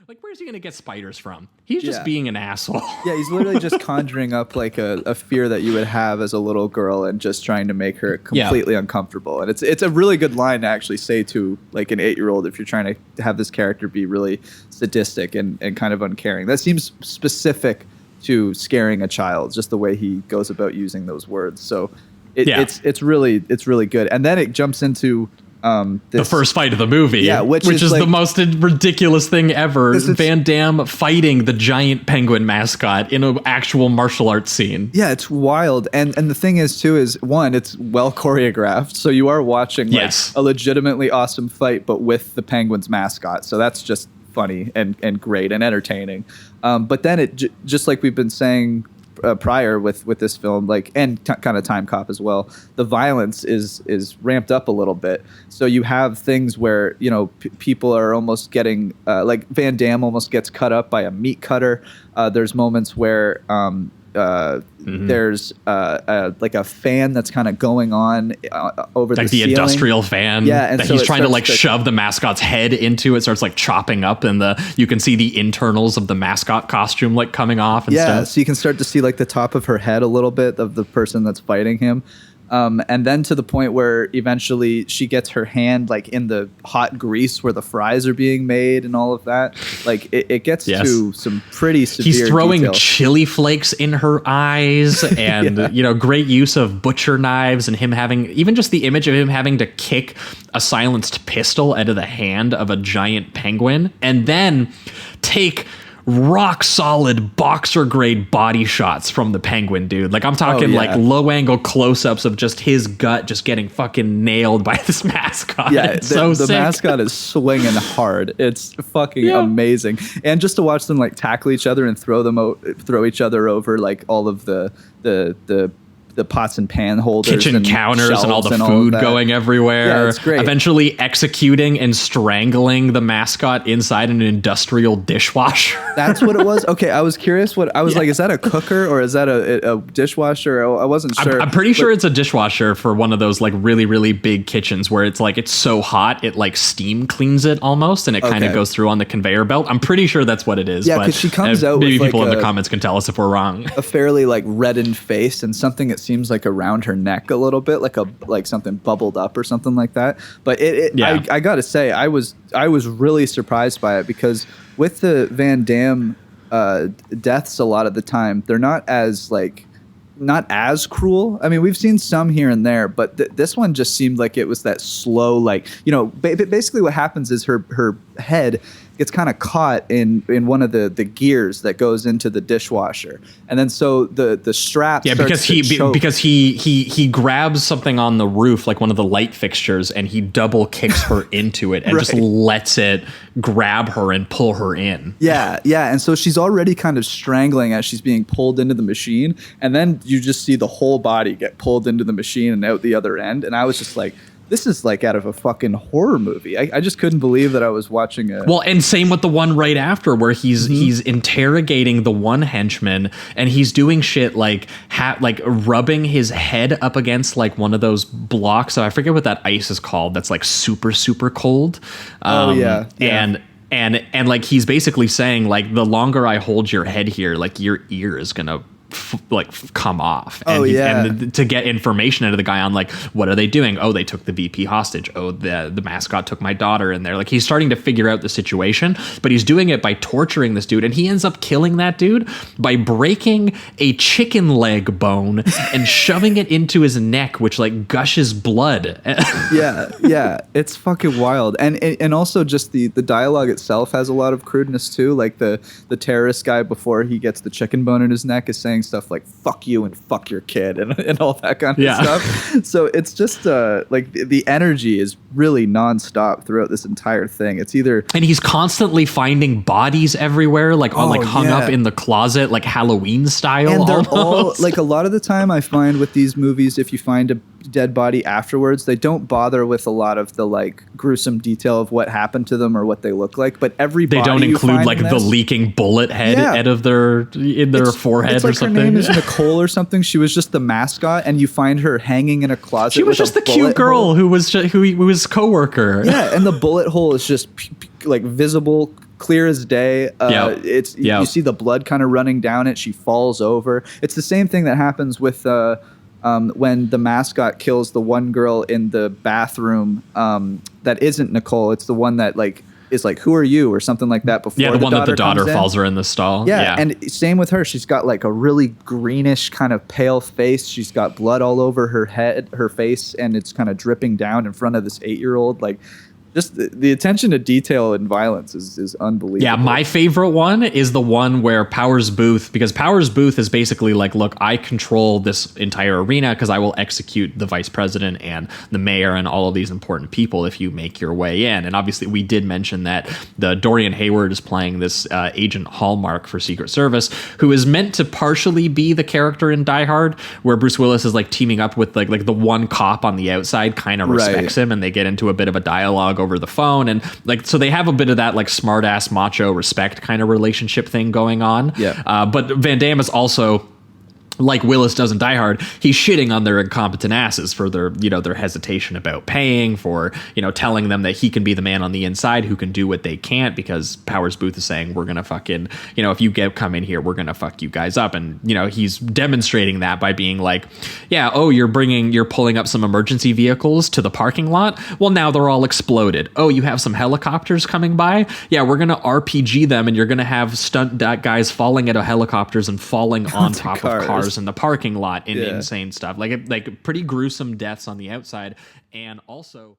Like, where's he going to get spiders from? He's just being an asshole. Yeah, he's literally just conjuring up like a fear that you would have as a little girl and just trying to make her completely uncomfortable. And it's a really good line to actually say to like an 8-year-old if you're trying to have this character be really sadistic and kind of uncaring. That seems specific to scaring a child, just the way he goes about using those words. So it's really good. And then it jumps into the first fight of the movie, which is like, the most ridiculous thing ever. Van Damme fighting the giant penguin mascot in an actual martial arts scene. Yeah, it's wild. And the thing is, too, is one, it's well choreographed. So you are watching like, a legitimately awesome fight, but with the penguin's mascot. So that's just funny and great and entertaining. But then it just like we've been saying prior with this film, like, and kind of TIMECOP as well, the violence is ramped up a little bit. So you have things where, you know, people are almost getting like Van Damme almost gets cut up by a meat cutter. There's moments where there's like a fan that's kind of going on over like the ceiling. Industrial fan and that so he's trying to like shove the mascot's head into. It starts like chopping up, and you can see the internals of the mascot costume like coming off and stuff. So you can start to see like the top of her head a little bit of the person that's fighting him. And then to the point where eventually she gets her hand like in the hot grease where the fries are being made and all of that. Like it gets to some pretty severe He's throwing detail. chili flakes in her eyes and, you know, great use of butcher knives and him having even just the image of him having to kick a silenced pistol out of the hand of a giant penguin and then take rock solid boxer grade body shots from the penguin, dude. Like I'm talking like low angle close-ups of just his gut just getting fucking nailed by this mascot. Yeah, it's so the sick. mascot is swinging hard. It's fucking amazing. And just to watch them like tackle each other and throw each other over like all of the pots and pan holders, kitchen counters and all the food going everywhere. Yeah, it's great. Eventually executing and strangling the mascot inside an industrial dishwasher. That's what it was. Okay, I was curious. Like, is that a cooker or is that a dishwasher? I wasn't sure. I'm pretty sure it's a dishwasher for one of those like really, really big kitchens where it's like it's so hot it like steam cleans it almost, and it kind of goes through on the conveyor belt. I'm pretty sure that's what it is. Yeah, because she comes out maybe with people like in the comments can tell us if we're wrong. A fairly like reddened face and something that seems like around her neck a little bit, like something bubbled up or something like that. But I gotta say, I was really surprised by it because with the Van Damme deaths, a lot of the time they're not as cruel. I mean, we've seen some here and there, but this one just seemed like it was that slow, like, you know, basically what happens is her head gets kind of caught in one of the gears that goes into the dishwasher, and then so the strap because he grabs something on the roof, like one of the light fixtures, and he double kicks her into it and just lets it grab her and pull her in. And so she's already kind of strangling as she's being pulled into the machine, and then you just see the whole body get pulled into the machine and out the other end, and I was just like, this is like out of a fucking horror movie. I just couldn't believe that I was watching it. Well, and same with the one right after where he's interrogating the one henchman and he's doing shit like rubbing his head up against like one of those blocks. So I forget what that ice is called. That's like super, super cold. And like he's basically saying like the longer I hold your head here, like your ear is gonna come off and to get information out of the guy on like what are they doing. Oh, they took the VP hostage. Oh, the mascot took my daughter in there. Like he's starting to figure out the situation, but he's doing it by torturing this dude, and he ends up killing that dude by breaking a chicken leg bone and shoving it into his neck, which like gushes blood. It's fucking wild. And also just the dialogue itself has a lot of crudeness too. Like the terrorist guy before he gets the chicken bone in his neck is saying stuff like fuck you and fuck your kid and all that kind of stuff. So it's just like the energy is really nonstop throughout this entire thing. It's either, and he's constantly finding bodies everywhere, like hung up in the closet, like Halloween style. And they're almost. all like, a lot of the time I find with these movies, if you find a dead body afterwards, they don't bother with a lot of the like gruesome detail of what happened to them or what they look like, but they don't include like the leaking bullet head out of their forehead. It's like or something. Her name is Nicole or something. She was just the mascot, and you find her hanging in a closet. She was just the cute girl who was coworker. Yeah, and the bullet hole is just like visible clear as day. You see the blood kind of running down it. She falls over. It's the same thing that happens with when the mascot kills the one girl in the bathroom that isn't Nicole. It's the one that like is like, who are you, or something like that. Before the one that the daughter falls her in the stall. And same with her. She's got like a really greenish kind of pale face. She's got blood all over her head, her face, and it's kind of dripping down in front of this 8-year-old. Like, just the attention to detail and violence is unbelievable. Yeah, my favorite one is the one where Powers Booth, because Powers Booth is basically like, look, I control this entire arena because I will execute the vice president and the mayor and all of these important people if you make your way in. And obviously we did mention that the Dorian Hayward is playing this Agent Hallmark for Secret Service, who is meant to partially be the character in Die Hard, where Bruce Willis is like teaming up with like the one cop on the outside kind of respects him, and they get into a bit of a dialogue over the phone, and like, so they have a bit of that like smart ass macho respect kind of relationship thing going on. But Van Damme is also, like Willis does in Die Hard, he's shitting on their incompetent asses for their, their hesitation about paying, for, telling them that he can be the man on the inside who can do what they can't, because Powers Booth is saying, we're going to fucking, if you come in here, we're going to fuck you guys up. And, he's demonstrating that by being like, you're pulling up some emergency vehicles to the parking lot. Well, now they're all exploded. Oh, you have some helicopters coming by. Yeah, we're going to RPG them, and you're going to have stunt guys falling out of helicopters and falling on top of cars in the parking lot in insane stuff, like pretty gruesome deaths on the outside. And also